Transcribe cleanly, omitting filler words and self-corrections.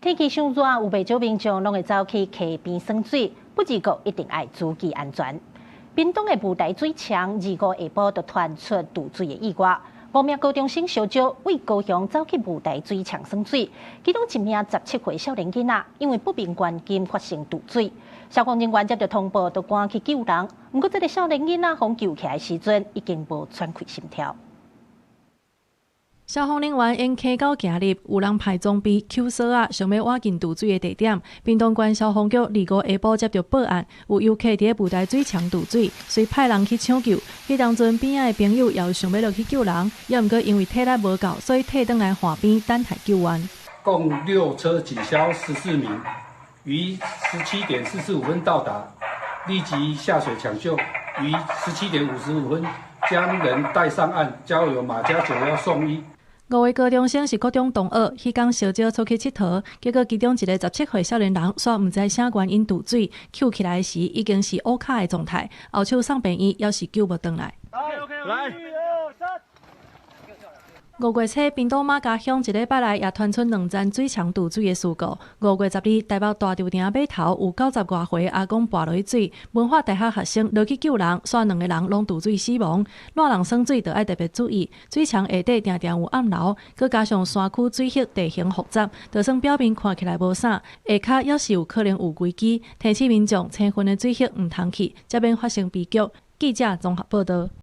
天氣傷熱，有不少民眾攏會走去溪邊玩水，不自覺一定要注意安全。屏東的霧台水廠2號下晡就傳出盜水的意外，5名高中生小招為高雄走去霧台水廠玩水，其中一名17歲少年囡仔因為不明原因發生盜水，消防人員接到通報，就趕去救人。不過，這個少年囡仔被救起來時陣，已經無喘氣心跳。消防人員因溪口行入，有人派裝備抻索啊，想要挖進盜水的地點。屏東縣消防局2號下晡接到報案，有遊客佇個霧台水廠盜水，隨派人去搶救。迄當陣邊仔的朋友也有想要落去救人，也毋過因為體力無夠，所以退轉來岸邊等待救援。共6車警消14名，於17點45分到達，立即下水搶救，於17點55分將人帶上岸，交由馬家911送醫。5位高中生是國中同學，迄天小招出去佚佗，結果其中一個17歲少年人煞毋知啥原因盜水，救起來時已經是烏卡的狀態，後手送病院，還是救不回來。來。5月初，屏東馬家鄉一禮拜來也傳出2站水廠盜水的事故。5月10日，台北大稻埕碼頭有90多歲阿公跋落去水，文化大學學生落去救人，煞2個人攏盜水死亡。爛人耍水就要特別注意，水廠下底常常有暗流，佮加上山區水域地形複雜，就算表面看起來無啥，下骹也是有可能有危機。提醒民眾青雲的水域毋通去，才免發生悲劇。記者綜合報道。